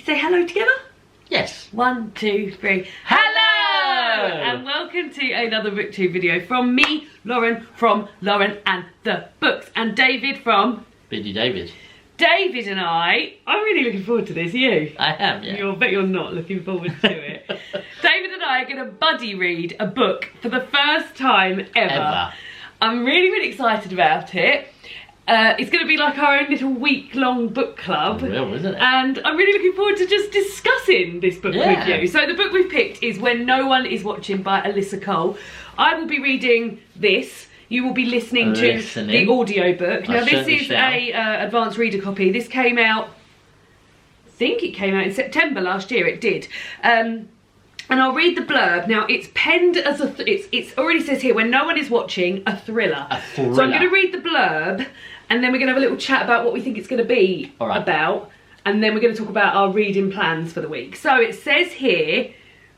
Say hello together. Yes. 1, 2, 3. Hello! And welcome to another BookTube video from me, Lauren, from Lauren and the Books, and David from Biddy David. David and I'm really looking forward to this. Are you? I am, yeah. I bet you're not looking forward to it. David and I are going to buddy read a book for the first time ever. I'm really, really excited about it. It's going to be like our own little week-long book club. It will, isn't it? And I'm really looking forward to just discussing this book with you. So the book we've picked is When No One Is Watching by Alyssa Cole. I will be reading this. You will be listening to the audiobook. Now this is a advanced reader copy. This came out, I think it came out in September last year. It did. And I'll read the blurb. Now it's penned as a, it's already says here, when no one is watching, a thriller. A thriller. So I'm going to read the blurb, and then we're going to have a little chat about what we think it's going to be about, and then we're going to talk about our reading plans for the week. So it says here,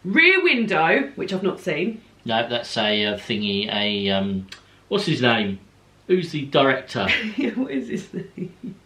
Rear Window, which I've not seen. No, that's a thingy, what's his name? Who's the director? What is his name?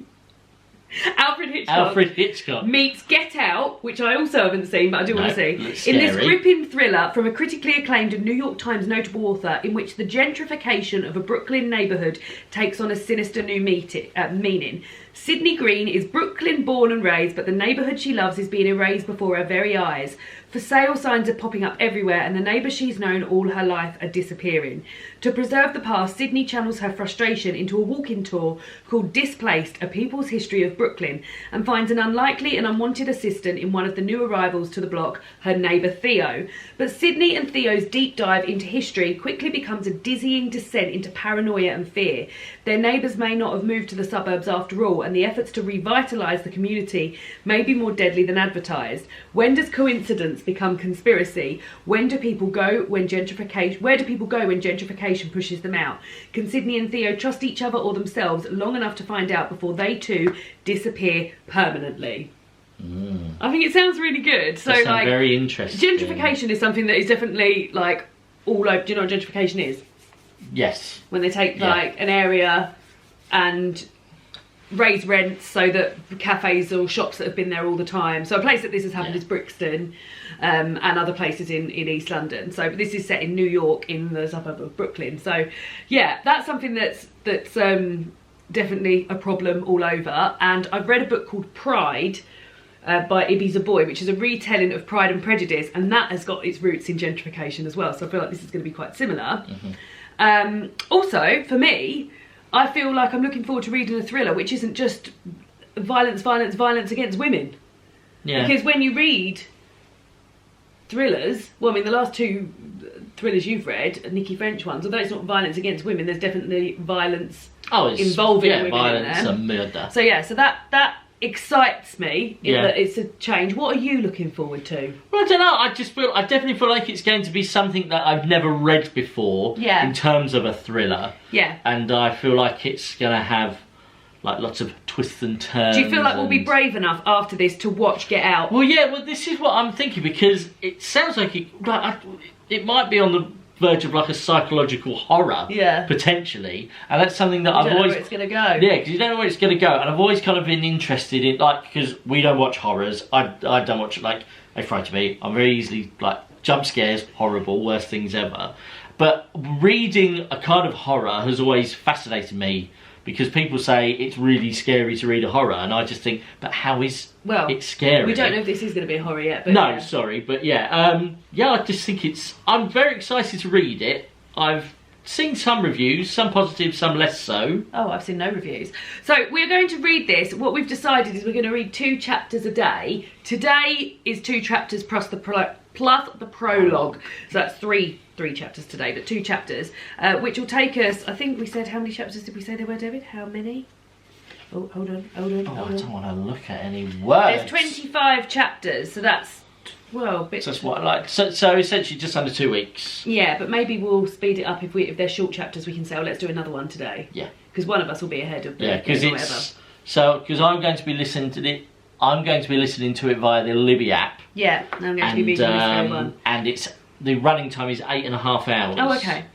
Alfred Hitchcock. Alfred Hitchcock. Meets Get Out, which I also haven't seen, but I do want to see. Looks In this scary. gripping thriller from a critically acclaimed New York Times notable author, in which the gentrification of a Brooklyn neighbourhood takes on a sinister new meaning. Sydney Green is Brooklyn born and raised, but the neighbourhood she loves is being erased before her very eyes. For sale signs are popping up everywhere, and the neighbours she's known all her life are disappearing. To preserve the past, Sydney channels her frustration into a walking tour called Displaced, A People's History of Brooklyn, and finds an unlikely and unwanted assistant in one of the new arrivals to the block, her neighbour Theo. But Sydney and Theo's deep dive into history quickly becomes a dizzying descent into paranoia and fear. Their neighbours may not have moved to the suburbs after all, and the efforts to revitalise the community may be more deadly than advertised. When does coincidence become conspiracy? When do people go when gentrification? Where do people go when gentrification pushes them out? Can Sydney and Theo trust each other or themselves long enough to find out before they too disappear permanently? I think it sounds really good. So like, very interesting. Gentrification is something that is definitely like all over. Do you know what gentrification is? Yes. When they take like an area and raise rents so that cafes or shops that have been there all the time. So a place that this has happened is Brixton, and other places in East London. So this is set in New York, in the suburb of Brooklyn. So yeah, that's something that's definitely a problem all over. And I've read a book called Pride by Ibiza Boy, which is a retelling of Pride and Prejudice, and that has got its roots in gentrification as well. So I feel like this is going to be quite similar. Also, for me, I feel like I'm looking forward to reading a thriller which isn't just violence against women. Yeah. Because when you read thrillers, well, I mean, the last two thrillers you've read, Nikki French ones, although it's not violence against women, there's definitely violence involving women violence in there. And murder. So yeah, so that excites me in that it's a change. What are you looking forward to? Well, I don't know. I definitely feel like it's going to be something that I've never read before. Yeah. In terms of a thriller. Yeah. And I feel like it's going to have like lots of twists and turns. Do you feel like we'll be brave enough after this to watch Get Out? Well, yeah. Well, this is what I'm thinking, because it sounds like it might be on the verge of like a psychological horror, potentially, and that's something that I've always. You don't know where it's gonna go. Yeah, because you don't know where it's gonna go, and I've always kind of been interested in, like, because we don't watch horrors. I don't watch, like, they frighten me. I'm very easily like jump scares, horrible, worst things ever. But reading a kind of horror has always fascinated me, because people say it's really scary to read a horror, and I just think, but how is it scary? We don't know if this is going to be a horror yet. But no, sorry, but yeah, I just think I'm very excited to read it. I've seen some reviews, some positive, some less so. Oh, I've seen no reviews. So we're going to read this. What we've decided is we're going to read 2 chapters a day. Today is 2 chapters plus the prologue. So that's three chapters today, but 2 chapters, which will take us, I think we said, how many chapters did we say there were, David? How many? Oh, hold on. I don't want to look at any words. There's 25 chapters, so that's, well, so that's what I like. So essentially just under 2 weeks. Yeah, but maybe we'll speed it up if they're short chapters. We can say, oh, let's do another one today. Yeah. Because one of us will be ahead of the because I'm going to be listening to it. I'm going to be listening to it via the Libby app. Yeah, and I'm going to be reading this one. And the running time is 8.5 hours. Oh, okay.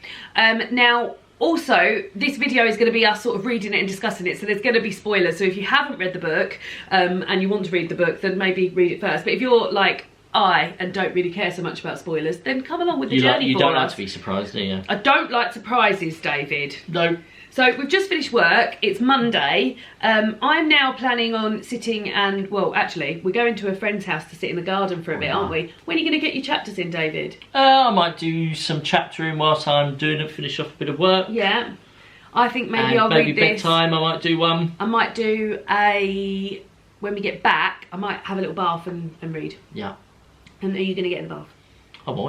Now, Also, this video is going to be us sort of reading it and discussing it, so there's going to be spoilers. So if you haven't read the book and you want to read the book, then maybe read it first. But if you're like and don't really care so much about spoilers, then come along with the journey. You don't like to be surprised, do you? I don't like surprises, David. No. So we've just finished work, it's Monday. I'm now planning on sitting and, well, actually, we're going to a friend's house to sit in the garden for a bit, aren't we? When are you going to get your chapters in, David? I might do some chaptering whilst I'm doing it, finish off a bit of work. Yeah. I think maybe I'll read this. Maybe bedtime, I might do one. I might do when we get back, I might have a little bath and read. Yeah. And are you going to get in the bath?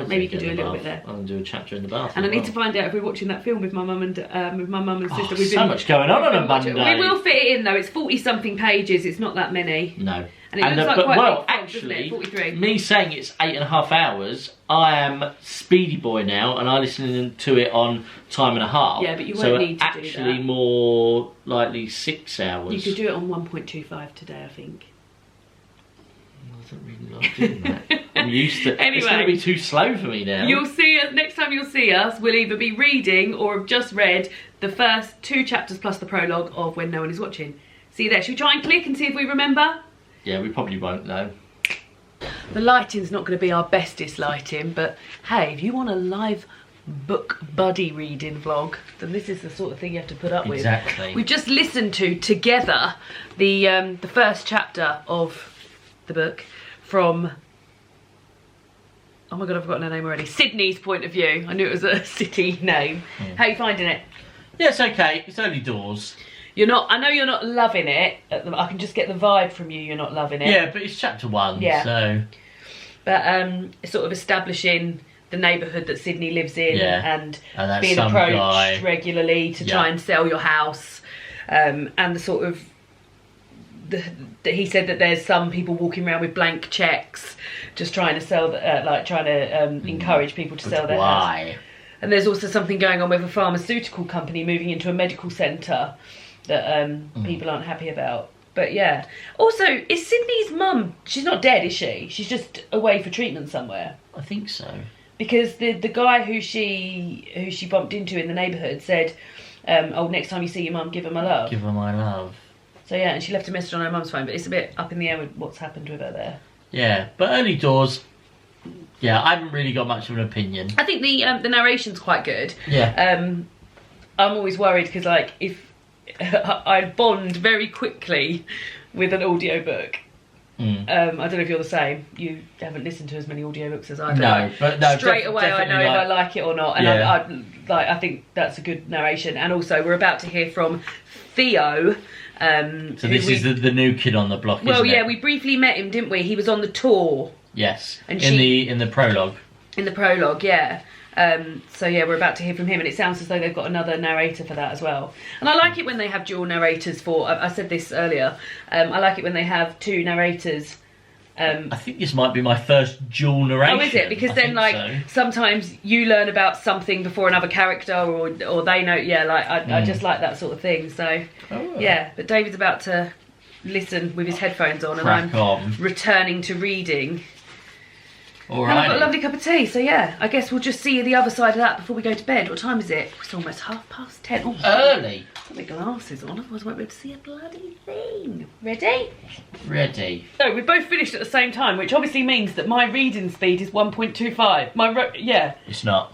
Maybe you can do a little bit there. I'll do a chapter in the bath. And I need to find out if we're watching that film with my mum and sister. We've so much going on a Monday. We will fit it in though. It's 40-something pages. It's not that many. No. And it looks like quite big, actually, 43. Me saying it's 8.5 hours, I am Speedy Boy now, and I listen to it on time and a half. Yeah, but you won't need to do that. Actually, more likely 6 hours. You could do it on 1.25 today, I think. I don't really like doing that. I'm used to. Anyway, it's going to be too slow for me now. You'll see us next time. You'll see us. We'll either be reading or have just read the first 2 chapters plus the prologue of When No One Is Watching. See you there. Should we try and click and see if we remember? Yeah, we probably won't though. The lighting's not going to be our bestest lighting, but hey, if you want a live book buddy reading vlog, then this is the sort of thing you have to put up with. Exactly. We've just listened to together the first chapter of the book from, oh my god, I've forgotten her name already. Sydney's point of view. I knew it was a city name. How are you finding it? Yeah, it's okay. It's early doors. You're not. I know you're not loving it. I can just get the vibe from you. You're not loving it. Yeah, but it's chapter 1. Yeah. So. But it's sort of establishing the neighbourhood that Sydney lives in, and being approached regularly to try and sell your house, and the sort of he said that there's some people walking around with blank cheques, just trying to sell, trying to encourage people to sell their house. And there's also something going on with a pharmaceutical company moving into a medical centre that people aren't happy about. But yeah. Also, is Sydney's mum, she's not dead, is she? She's just away for treatment somewhere. I think so. Because the guy who she bumped into in the neighbourhood said, oh, next time you see your mum, give her my love. Give her my love. So yeah, and she left a message on her mum's phone, but it's a bit up in the air with what's happened with her there. Yeah, but early doors, yeah, I haven't really got much of an opinion. I think the narration's quite good. Yeah. I'm always worried because, like, if I bond very quickly with an audiobook. I don't know if you're the same. You haven't listened to as many audiobooks as I do. No, but no, straight away I know if I like it or not, and I think that's a good narration. And also, we're about to hear from Theo. So this is the new kid on the block. Well, isn't it? yeah, we briefly met him, didn't we? He was on the tour. Yes, and in the prologue. In the prologue, yeah. So yeah, we're about to hear from him, and it sounds as though they've got another narrator for that as well. And I like it when they have dual narrators for. I said this earlier. I like it when they have 2 narrators. I think this might be my first dual narration. Oh, is it? Because then, like, sometimes you learn about something before another character, or they know. Yeah, like I just like that sort of thing. So yeah, but David's about to listen with his headphones on, and I'm returning to reading. And I've got a lovely cup of tea, so yeah, I guess we'll just see the other side of that before we go to bed. What time is it? It's almost 10:30. Oh, early. Put my glasses on, otherwise I won't be able to see a bloody thing. Ready? Ready. So we both finished at the same time, which obviously means that my reading speed is 1.25. Yeah. It's not.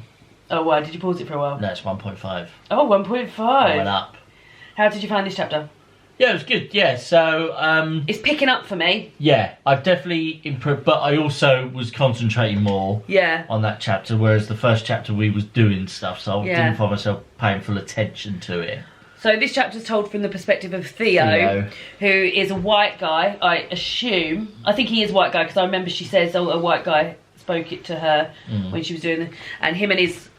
Oh, why? Did you pause it for a while? No, it's 1.5. Oh, 1.5. I went up. How did you find this chapter? Yeah, it was good. Yeah, so it's picking up for me. Yeah, I've definitely improved, but I also was concentrating more. Yeah. On that chapter, whereas the first chapter we was doing stuff, so I didn't find myself paying full attention to it. So this chapter's told from the perspective of Theo, who is a white guy. I assume. I think he is a white guy because I remember she says, "Oh, a white guy spoke it to her when she was doing it," and him and his.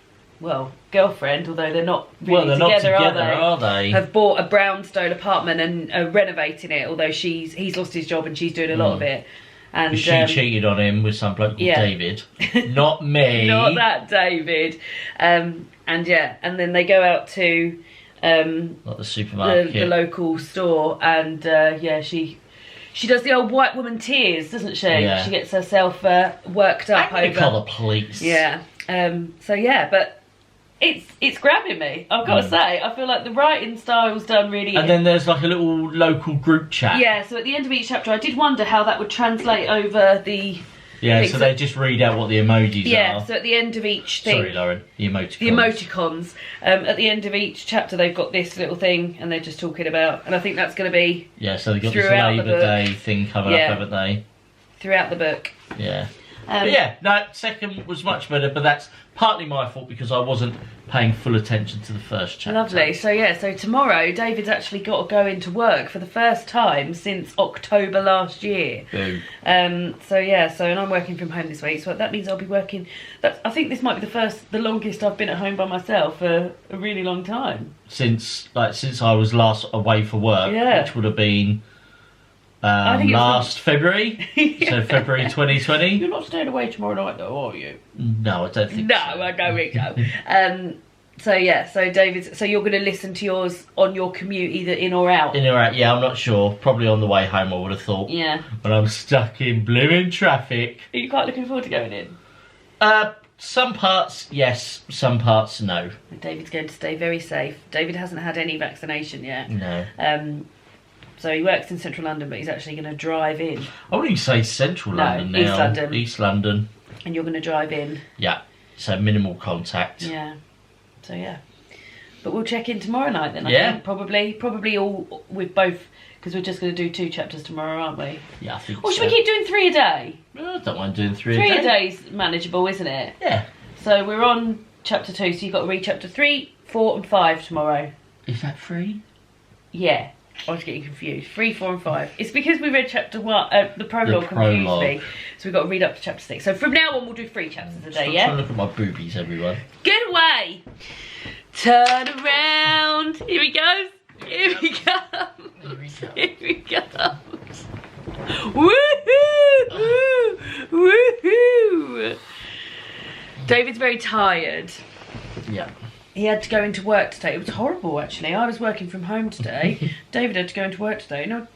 Well, girlfriend, although they're not really together, are they? Have bought a brownstone apartment and are renovating it, although he's lost his job and she's doing a lot of it. And she cheated on him with some bloke called David. Not me. Not that David. And then they go out to like the supermarket. The local store, and she does the old white woman tears, doesn't she? Yeah. She gets herself worked up over. Call the police. Yeah. But it's grabbing me. I've got to say, I feel like the writing style's done really. And then there's like a little local group chat. Yeah, so at the end of each chapter, I did wonder how that would translate over the. Yeah, so they just read out what the emojis are. Yeah, so at the end of each thing. Sorry, Lauren. The emoticons. The emoticons. At the end of each chapter, they've got this little thing, and they're just talking about. And I think that's going to be. Yeah, so they've got this Labour Day thing coming up, haven't they? Throughout the book. Yeah. But yeah, no, second was much better, but that's partly my fault because I wasn't paying full attention to the first chapter. Lovely. So yeah, so tomorrow David's actually got to go into work for the first time since October last year. Boom. So yeah, and I'm working from home this week, so that means I'll be working. I think this might be the longest I've been at home by myself for a really long time. Since I was last away for work, which would have been. Last February, so February 2020. You're not staying away tomorrow night though, are you? No, I don't think so. No, I don't think so. So yeah, so David, so you're going to listen to yours on your commute either in or out? In or out, yeah, I'm not sure. Probably on the way home, I would have thought. Yeah. But I'm stuck in blooming traffic. Are you quite looking forward to going in? Some parts, yes. Some parts, no. David's going to stay very safe. David hasn't had any vaccination yet. No. So he works in central London, but he's actually going to drive in. I wouldn't even say central London now. East London. East London. And you're going to drive in. Yeah, so minimal contact. Yeah. So yeah. But we'll check in tomorrow night then, I think. Probably all with both, because we're just going to do 2 chapters tomorrow, aren't we? Yeah, I think Or should we keep doing 3 a day? Well, I don't mind doing 3 3 a day. a day's manageable, isn't it? Yeah. So we're on chapter 2, so you've got to read chapter 3, 4 and 5 tomorrow. Is that 3? Yeah. I was getting confused. 3, 4 and 5. It's because we read chapter 1, the prologue confused me. So we've got to read up to chapter 6. So from now on we'll do 3 chapters a day, yeah? Trying to look at my boobies, everyone. Get away! Turn around! Here he goes! Here he comes! Here he comes! Woohoo! Woohoo! David's very tired. Yeah. He had to go into work today. It was horrible, actually. I was working from home today. David had to go into work today. And I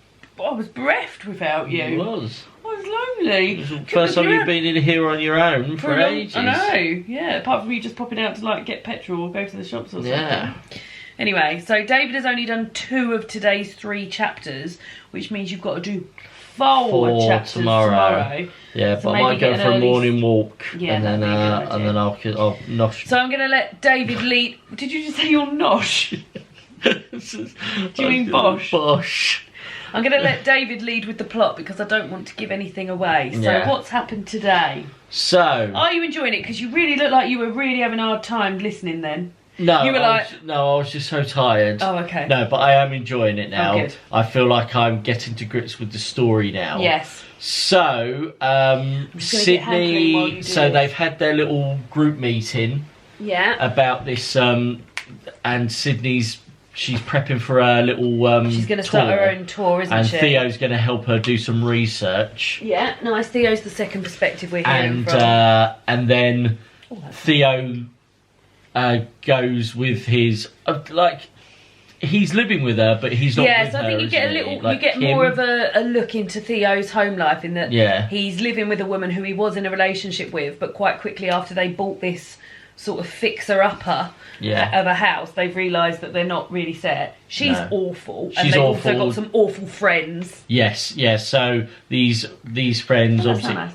was bereft without you. It was. I was lonely. First time you've been in here on your own for ages. I know, yeah. Apart from you just popping out to like get petrol or go to the shops or something. Yeah. Anyway, so David has only done 2 of today's 3 chapters, which means you've got to do 4 chapters tomorrow. Yeah, so but I might go for a morning walk, yeah, and then I'll nosh. So I'm going to let David lead. Did you just say you're nosh? Do you mean bosh? Bosh. I'm going to let David lead with the plot because I don't want to give anything away. So what's happened today? So are you enjoying it? Because you really look like you were really having a hard time listening then. No, you were I was just so tired. Oh, okay. No, but I am enjoying it now. Oh, good. I feel like I'm getting to grips with the story now. Yes. So, Sydney. So they've had their little group meeting. Yeah. About this, and Sydney's. She's prepping for her little she's going to start her own tour, isn't she? And Theo's going to help her do some research. Yeah, nice. Theo's the second perspective we're hearing from. And then Theo goes with his he's living with her, but he's not. Yeah, with so I her, think you get a little, you get more of a look into Theo's home life in that he's living with a woman who he was in a relationship with, but quite quickly after they bought this sort of fixer-upper of a house, they've realised that they're not really set. She's awful, and they've also got some awful friends. Yes, yes. So these friends obviously. Nice.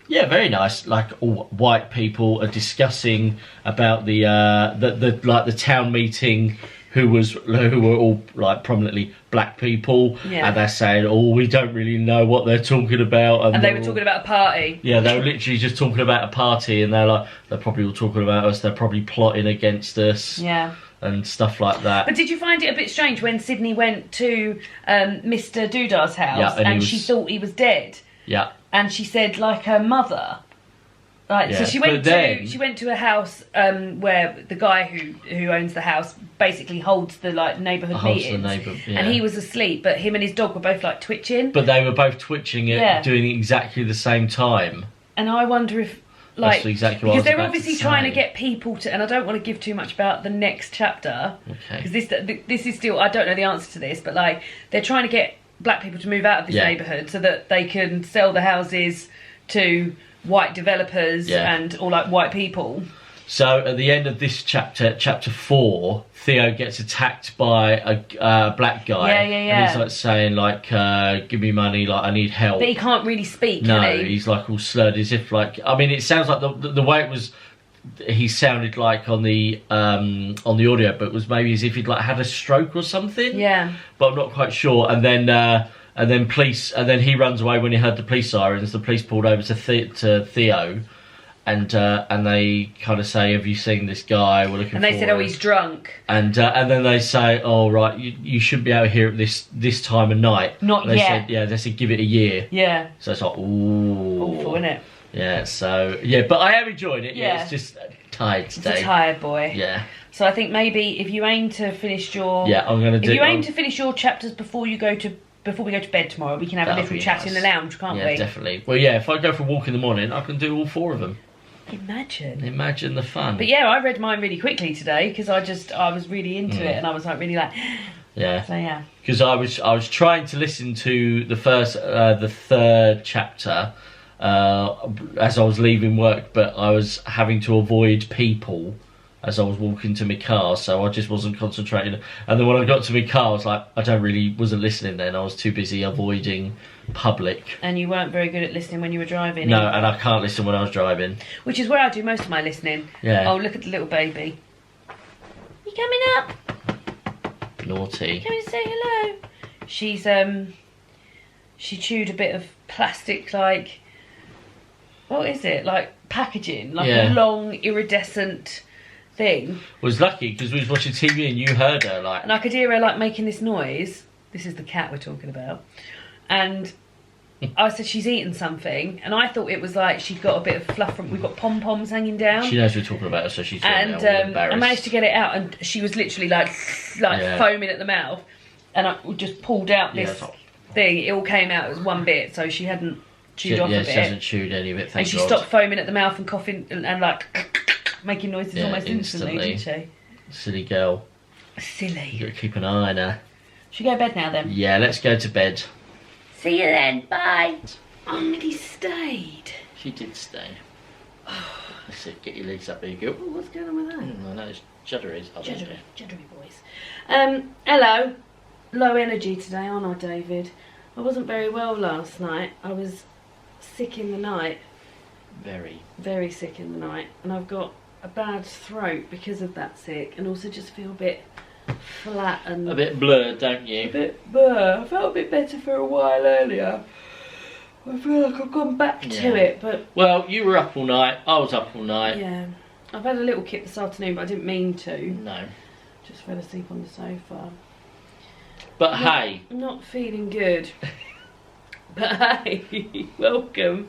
Yeah, very nice. Like all white people are discussing about the town meeting. Who were all like prominently black people, and they're saying, "Oh, we don't really know what they're talking about." And they were talking about a party. Yeah, they were literally just talking about a party, and they're probably all talking about us. They're probably plotting against us. Yeah. And stuff like that. But did you find it a bit strange when Sydney went to Mr. Doodar's house and she thought he was dead? Yeah. And she said, like, her mother. Right, so she went to a house where the guy who owns the house basically holds the neighbourhood meetings, and he was asleep, but him and his dog were both twitching. But they were both twitching at doing exactly the same time. And I wonder if that's exactly what because they're obviously trying to get people to, and I don't want to give too much about the next chapter because this is still, I don't know the answer to this, but they're trying to get black people to move out of this neighbourhood so that they can sell the houses to white developers and all white people. So at the end of this chapter, chapter 4, Theo gets attacked by a black guy. And he's like saying like, give me money, like I need help. But he can't really speak, no, can he? He's like all slurred as if like, I mean, it sounds like the way it was, he sounded like on the audio, but it was maybe as if he'd like had a stroke or something. Yeah. But I'm not quite sure. And then he runs away when he heard the police sirens. The police pulled over to Theo. And they kind of say, "Have you seen this guy? We're looking." And they for said, him." "Oh, he's drunk." And then they say, "Oh, right, you shouldn't be out here at this time of night." Not and they yet. Said, yeah, they said give it a year. Yeah. So it's like, ooh, awful, isn't it? Yeah. So yeah, but I am enjoying it. Yeah. It's just tired today. It's a tired boy. Yeah. So I think maybe if you aim to finish your to finish your chapters before we go to bed tomorrow, we can have a little chat in the lounge, can't we? Yeah, definitely. Well, yeah, if I go for a walk in the morning, I can do all 4 of them. Imagine the fun. But yeah, I read mine really quickly today because I was really into it and I was like really like yeah. So yeah. Because I was trying to listen to the 3rd chapter as I was leaving work, but I was having to avoid people as I was walking to my car, so I just wasn't concentrating. And then when I got to my car, I was like, wasn't listening then. I was too busy avoiding public. And you weren't very good at listening when you were driving. No, and I can't listen when I was driving. Which is where I do most of my listening. Yeah. Oh, look at the little baby. You coming up? Naughty. Coming to say hello. She's she chewed a bit of plastic, like, what is it? Like packaging, like a long iridescent thing. Was lucky because we was watching TV and you heard her like, and I could hear her like making this noise. This is the cat we're talking about, and I said she's eaten something, and I thought it was like she'd got a bit of fluff from. We've got pom poms hanging down. She knows we're talking about her, so she's and I managed to get it out, and she was literally like foaming at the mouth, and I just pulled out this thing. It all came out as one bit, so she hadn't chewed off a bit. She hasn't chewed any of it. Thank and she God. stopped foaming at the mouth and coughing and like making noises almost instantly, didn't she? Silly girl. Silly. You gotta keep an eye on her. Should we go to bed now then? Yeah, let's go to bed. See you then. Bye. He stayed. She did stay. That's it. Get your legs up there, you go. Oh, what's going on with that? I know it's judderies. Juddery boys. Hello. Low energy today, aren't I, David? I wasn't very well last night. I was sick in the night. Very sick in the night, and I've got a bad throat because of that sick, and also just feel a bit flat and a bit blurred, don't you? A bit blur. I felt a bit better for a while earlier. I feel like I've gone back to it, but well, you were up all night. I was up all night. Yeah, I've had a little kip this afternoon, but I didn't mean to. No. Just fell asleep on the sofa. But hey, I'm not feeling good. But hey, welcome.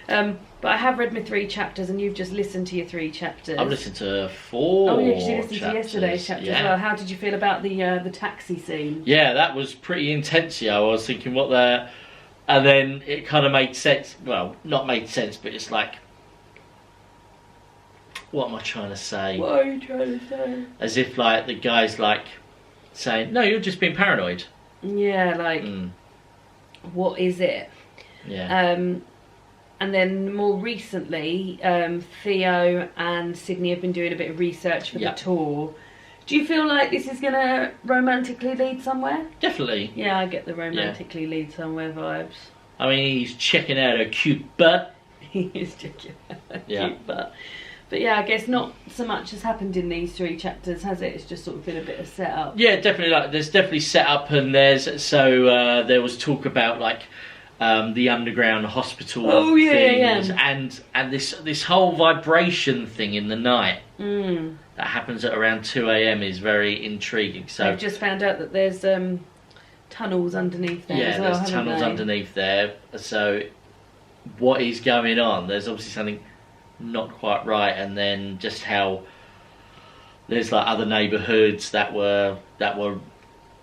But I have read my 3 chapters, and you've just listened to your 3 chapters. I've listened to 4. Oh yeah, because you listened to yesterday's chapter as well. How did you feel about the taxi scene? Yeah, that was pretty intensio. I was thinking what the, and then it kind of made sense. Well, not made sense, but it's like, what am I trying to say? What are you trying to say? As if like the guy's like saying, no, you're just being paranoid. Yeah, like, what is it? Yeah. And then more recently, Theo and Sydney have been doing a bit of research for the tour. Do you feel like this is going to romantically lead somewhere? Definitely. Yeah, I get the romantically lead somewhere vibes. I mean, he's checking out her cute butt. He is checking out her cute butt. But yeah, I guess not so much has happened in these 3 chapters, has it? It's just sort of been a bit of setup. Yeah, definitely. Like, there's definitely setup, and there was talk about like the underground hospital things, and this whole vibration thing in the night that happens at around 2 AM is very intriguing. So I've just found out that there's tunnels underneath there as well. Yeah, there's tunnels underneath there. So what is going on? There's obviously something not quite right, and then just how there's like other neighbourhoods that were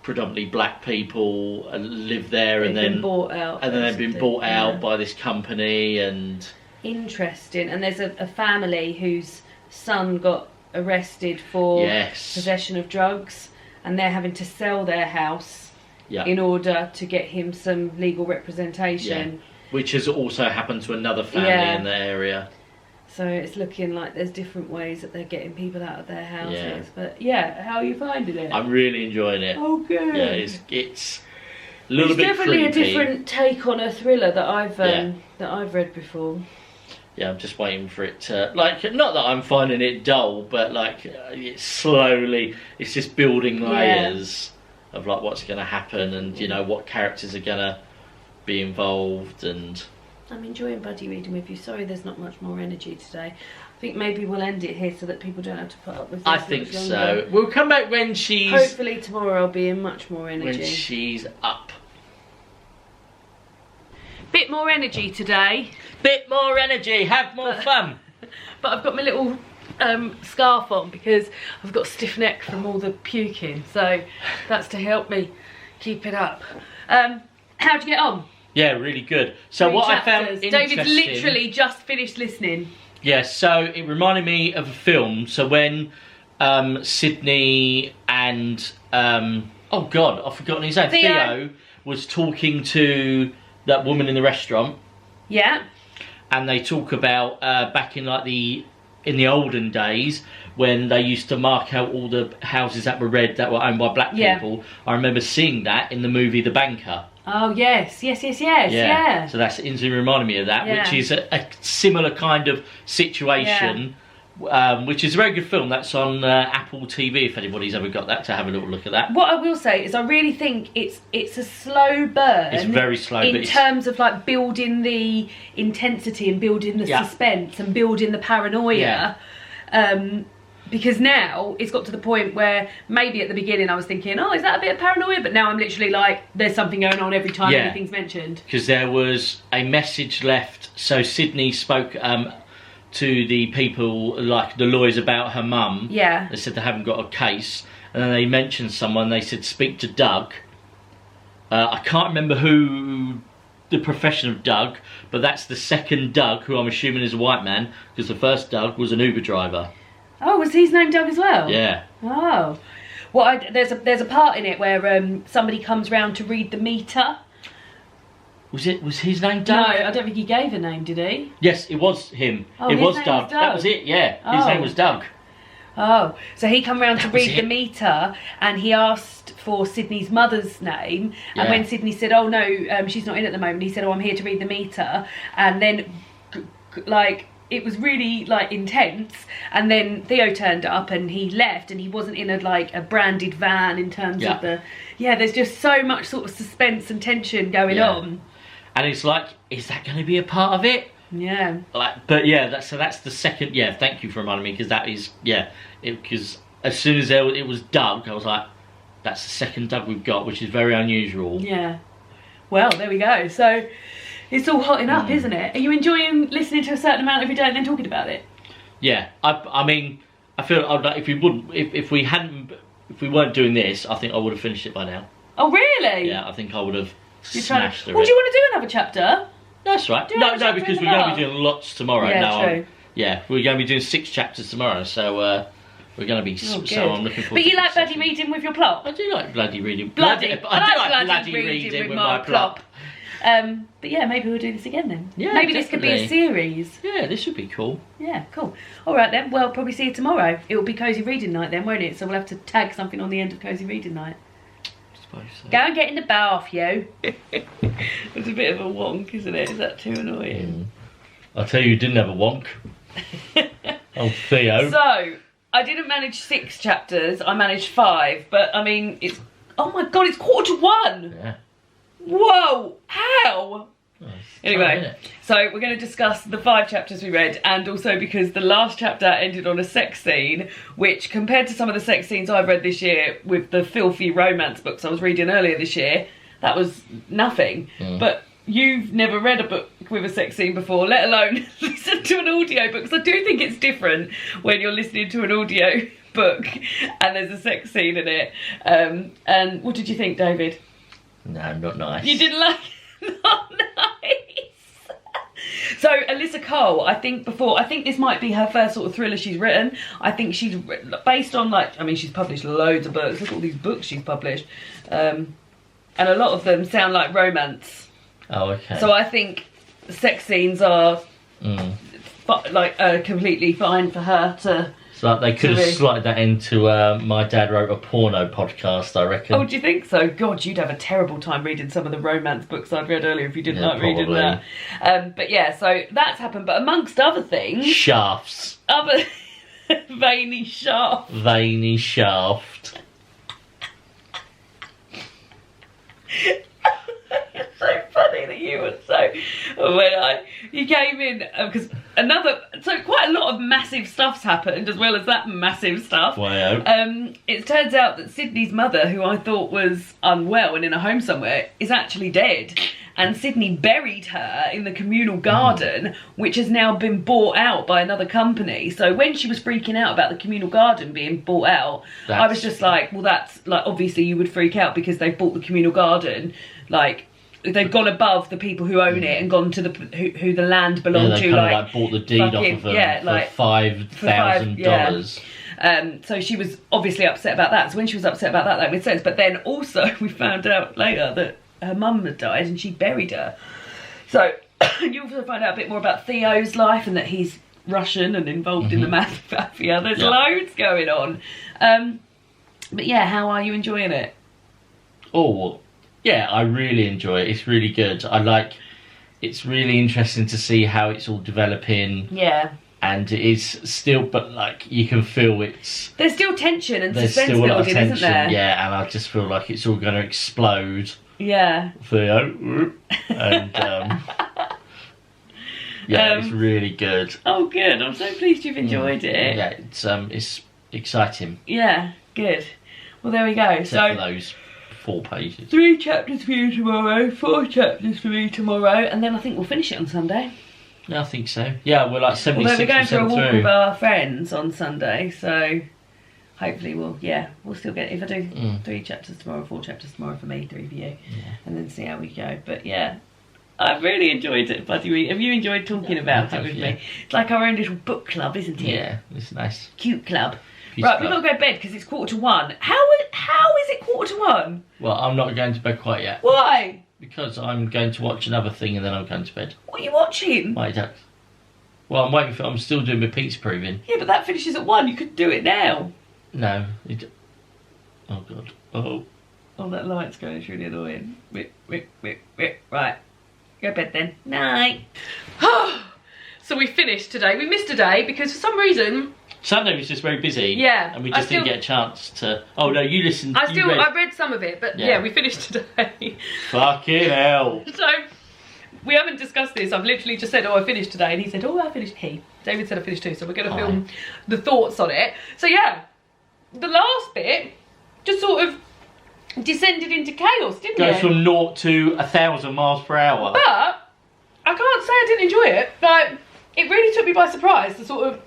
predominantly black people live there, and then bought out, and then they've been bought out by this company. And interesting. And there's a family whose son got arrested for possession of drugs, and they're having to sell their house in order to get him some legal representation. Which has also happened to another family in the area. So it's looking like there's different ways that they're getting people out of their houses. Yeah. But yeah, how are you finding it? I'm really enjoying it. Oh, good. Yeah, it's a little bit definitely creepy. a different take on a thriller that I've read before. Yeah, I'm just waiting for it to, like, not that I'm finding it dull, but like it's slowly, it's just building layers of like what's going to happen, and you know what characters are going to be involved. And I'm enjoying buddy reading with you. Sorry there's not much more energy today. I think maybe we'll end it here so that people don't have to put up with this. I think so. We'll come back when she's... Hopefully tomorrow I'll be in much more energy. When she's up. Bit more energy today. Bit more energy, have more fun. But I've got my little scarf on because I've got a stiff neck from all the puking. So that's to help me keep it up. How'd you get on? Yeah, really good. So 3 what chapters. I found interesting... David literally just finished listening. Yeah, so it reminded me of a film. So when Sydney and... oh God, I've forgotten his name. Theo was talking to that woman in the restaurant. Yeah. And they talk about back in like in the olden days when they used to mark out all the houses that were red that were owned by black people. I remember seeing that in the movie The Banker. Oh yes. So that's instantly reminded me of that, which is a similar kind of situation. Which is a very good film. That's on Apple TV if anybody's ever got that, to have a little look at that. What I will say is I really think it's a slow burn. It's very slow. In terms of like building the intensity and building the suspense and building the paranoia. Because now it's got to the point where maybe at the beginning I was thinking, oh, is that a bit of paranoia? But now I'm literally like, there's something going on every time anything's mentioned. Because there was a message left. So Sydney spoke... to the people, like the lawyers, about her mum. Yeah. They said they haven't got a case. And then they mentioned someone, they said speak to Doug. I can't remember who the profession of Doug, but that's the second Doug, who I'm assuming is a white man, because the first Doug was an Uber driver. Oh, was his name Doug as well? Yeah. Oh. Well, there's a part in it where somebody comes round to read the meter. Was his name Doug? No, I don't think he gave a name, did he? Yes, it was him. Oh, it was name Doug. was Doug. That was it, yeah. His name was Doug. Oh, so he come round to read the meter and he asked for Sydney's mother's name. And when Sydney said, oh no, she's not in at the moment, he said, oh, I'm here to read the meter. And then, like, it was really, like, intense. And then Theo turned up and he left and he wasn't in a branded van in terms of the... Yeah, there's just so much sort of suspense and tension going on. And it's like, is that going to be a part of it? Yeah. Like, but yeah, that's the second. Yeah, thank you for reminding me, because that is because as soon as it was Doug, I was like, that's the second Doug we've got, which is very unusual. Yeah. Well, there we go. So it's all hotting up, isn't it? Are you enjoying listening to a certain amount every day and then talking about it? Yeah. I mean, I feel like if we weren't doing this, I think I would have finished it by now. Oh really? Yeah, I think I would have. Smashed through it. Well, do you want to do another chapter? That's right. No, because we're going to be doing lots tomorrow. Yeah, true. We're going to be doing 6 chapters tomorrow, so we're going to be. So I'm looking forward. But you like bloody reading with your plop? I do like bloody reading. I do like bloody reading with my plop. But yeah, maybe we'll do this again then. Yeah, maybe definitely. This could be a series. Yeah, this would be cool. Yeah, cool. All right then. Well, probably see you tomorrow. It will be cozy reading night then, won't it? So we'll have to tag something on the end of cozy reading night. So. Go and get in the bath, you. It's a bit of a wonk, isn't it? Is that too annoying? I'll tell you didn't have a wonk. Oh, Theo. So, I didn't manage 6 chapters, I managed 5, but I mean, it's... Oh my god, it's 1:45! Yeah. Whoa! How? Oh, anyway, so we're going to discuss the 5 chapters we read, and also because the last chapter ended on a sex scene, which compared to some of the sex scenes I've read this year with the filthy romance books I was reading earlier this year, that was nothing. But you've never read a book with a sex scene before, let alone listen to an audio book, so I do think it's different when you're listening to an audio book and there's a sex scene in it. And what did you think, David? No, not nice. You didn't like it? Not nice. So Alyssa Cole, I think this might be her first sort of thriller she's written. I think she's based on she's published loads of books. Look at all these books she's published. And a lot of them sound like romance. Oh, okay. So I think the sex scenes are completely fine for her to. So like, they could have slotted that into My Dad Wrote a Porno podcast, I reckon. Oh, do you think so? God, you'd have a terrible time reading some of the romance books I've read earlier if you didn't like reading that. But yeah, so that's happened. But amongst other things... Shafts. Other... Veiny shaft. Veiny shaft. It's so funny that you were so... You came in, because quite a lot of massive stuff's happened, as well as that massive stuff. Wow. It turns out that Sydney's mother, who I thought was unwell and in a home somewhere, is actually dead. And Sydney buried her in the communal garden, which has now been bought out by another company. So when she was freaking out about the communal garden being bought out, I was just like, well, that's, like, obviously you would freak out because they've bought the communal garden, like... They've gone above the people who own it and gone to who the land belonged to. Like bought the deed off of them for $5,000. So she was obviously upset about that. So when she was upset about that, that made sense. But then also we found out later that her mum had died and she buried her. So you also find out a bit more about Theo's life and that he's Russian and involved in the mafia. There's loads going on. But yeah, how are you enjoying it? Oh. Yeah, I really enjoy it. It's really good. It's really interesting to see how it's all developing. Yeah. And it is still, but like, you can feel there's still tension and suspense building, still a lot of tension, isn't there? Yeah, and I just feel like it's all going to explode. Yeah. Theo. And, it's really good. Oh, good. I'm so pleased you've enjoyed it. Yeah, it's exciting. Yeah, good. Well, there we go. Except for those 4 pages. 3 chapters for you tomorrow, 4 chapters for me tomorrow, and then I think we'll finish it on Sunday. Yeah, I think so. Yeah, we're like 76% we're going for a walk through. with our friends on Sunday, so hopefully we'll still get, if I do 3 chapters tomorrow, 4 chapters tomorrow for me, 3 for you, and then see how we go. But yeah, I've really enjoyed it, buddy. Have you enjoyed talking about it with me? It's like our own little book club, isn't it? Yeah, it's nice. Cute club. Right, we've got to go to bed because it's 1:45. How is it 1:45? Well, I'm not going to bed quite yet. Why? Because I'm going to watch another thing and then I'm going to bed. What are you watching? Mighty Ducks. Well, I'm still doing my pizza proving. Yeah, but that finishes at 1. You could do it now. No. Oh, God. Oh. Oh, that light's going. It's really annoying. Right. Go to bed then. Night. So we finished today. We missed a day because for some reason... Sunday was just very busy. Yeah. And we just didn't get a chance to... Oh, no, you listened. I read some of it, but yeah, we finished today. Fucking hell. So, we haven't discussed this. I've literally just said, oh, I finished today. And he said, oh, I finished. David said I finished too. So we're going to film the thoughts on it. So, yeah. The last bit just sort of descended into chaos, didn't it? Goes from 0 to 1,000 miles per hour. But, I can't say I didn't enjoy it. Like, it really took me by surprise, the sort of...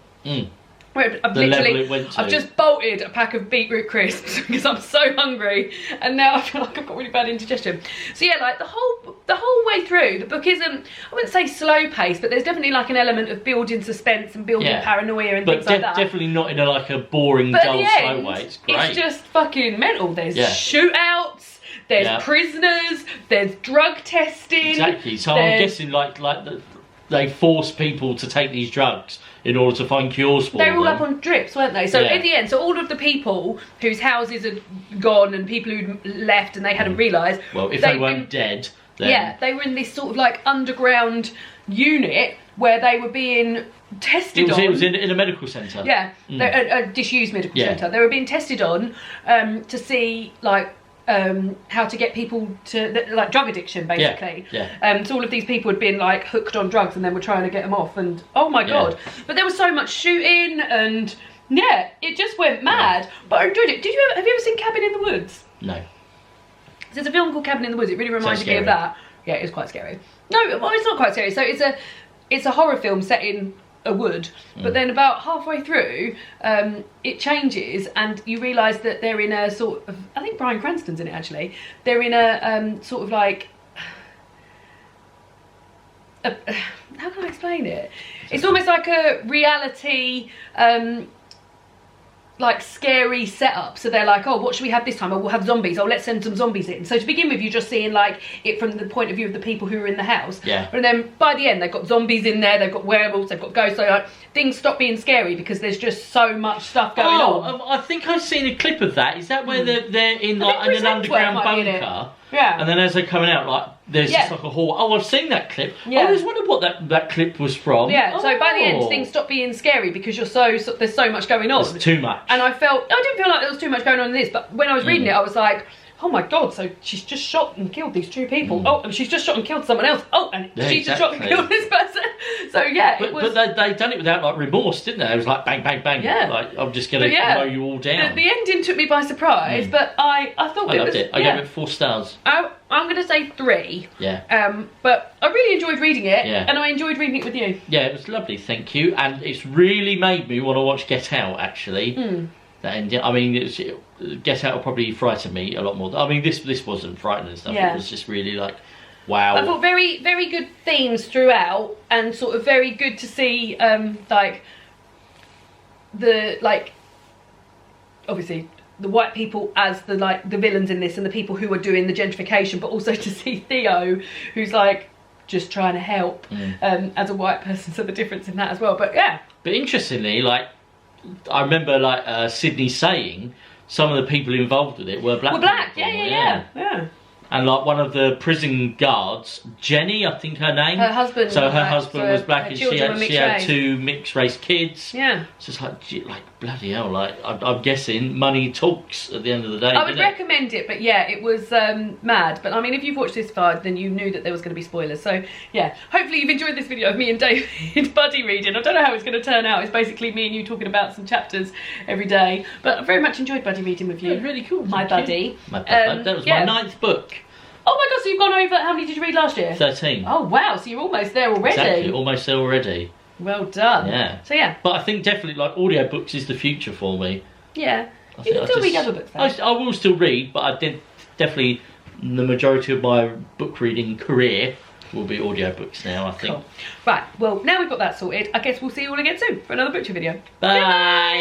I've just bolted a pack of beetroot crisps because I'm so hungry, and now I feel like I've got really bad indigestion. So yeah, like the whole way through, the book isn't, I wouldn't say slow paced, but there's definitely like an element of building suspense and building paranoia and things like that. But definitely not in a boring, dull, slow way. It's great. It's just fucking mental. There's shootouts. There's prisoners. There's drug testing. Exactly. So I'm guessing they force people to take these drugs in order to find cures for them. They were all up on drips, weren't they? So at the end, so all of the people whose houses had gone and people who'd left and they hadn't realised... Well, if they weren't dead, then... Yeah, they were in this sort of like underground unit where they were being tested on... It was in a medical centre. Yeah, a disused medical centre. They were being tested on to see like... how to get people to, like, drug addiction, basically. So all of these people had been, like, hooked on drugs and then were trying to get them off, and oh my god. But there was so much shooting, and yeah, it just went mad. But I enjoyed it. Have you ever seen Cabin in the Woods? No. There's a film called Cabin in the Woods. It really reminded me of that. Yeah, it's quite scary. No, well, it's not quite scary. So it's a horror film set in a wood, but then about halfway through it changes and you realise that they're in a sort of, I think Bryan Cranston's in it actually, they're in a sort of like how can I explain it? It's almost like a reality like scary setup. So they're like, oh, what should we have this time? Oh, we'll have zombies. Oh, let's send some zombies in. So to begin with, you're just seeing like it from the point of view of the people who are in the house. Yeah. And then by the end, they've got zombies in there, they've got werewolves, they've got ghosts. So like, things stop being scary because there's just so much stuff going on. I think I've seen a clip of that. Is that where they're in like in an underground bunker? Yeah. And then as they're coming out, like there's just like a hall. Oh, I've seen that clip. Yeah. I always wondered what that clip was from. Yeah. So by the end, things stop being scary because you're there's so much going on. There's too much. And I didn't feel like there was too much going on in this, but when I was reading it, I was like, oh my god, so she's just shot and killed these 2 people. Oh, and she's just shot and killed someone else. Oh, and she's just shot and killed this person. So yeah, but they done it without like remorse, didn't they? It was like bang, bang, bang. Yeah. Like I'm just gonna mow you all down. The ending took me by surprise, but I thought I loved it. I gave it 4 stars. I'm gonna say 3. Yeah. But I really enjoyed reading it, Yeah. and I enjoyed reading it with you. Yeah, it was lovely, thank you. And it's really made me want to watch Get Out, actually. That ending. I mean, Get Out will probably frighten me a lot more. I mean, this wasn't frightening and stuff. Yeah. It was just really like, wow. I thought very, very good themes throughout, and sort of very good to see, obviously the white people as the villains in this, and the people who are doing the gentrification, but also to see Theo, who's like just trying to help as a white person. So the difference in that as well. But yeah. But interestingly, like I remember like Sydney saying some of the people involved with it were black. Yeah. And like one of the prison guards, Jenny, I think her name. Her husband. So her husband was black, and she had race. 2 mixed race kids. Yeah. So it's like bloody hell. Like I'm guessing money talks at the end of the day. I would recommend it, but yeah, it was mad. But I mean, if you've watched this far, then you knew that there was going to be spoilers. So yeah, hopefully you've enjoyed this video of me and David buddy reading. I don't know how it's going to turn out. It's basically me and you talking about some chapters every day. But I very much enjoyed buddy reading with you. Yeah, really cool. My buddy. My buddy. That was my 9th book. Oh my god, so you've gone over, how many did you read last year? 13. Oh wow, so you're almost there already. Exactly, almost there already. Well done. Yeah. So yeah. But I think definitely like audiobooks is the future for me. Yeah. You can still read other books though. I will still read, but I did definitely the majority of my book reading career will be audiobooks now, I think. Cool. Right, well now we've got that sorted, I guess we'll see you all again soon for another butcher video. Bye.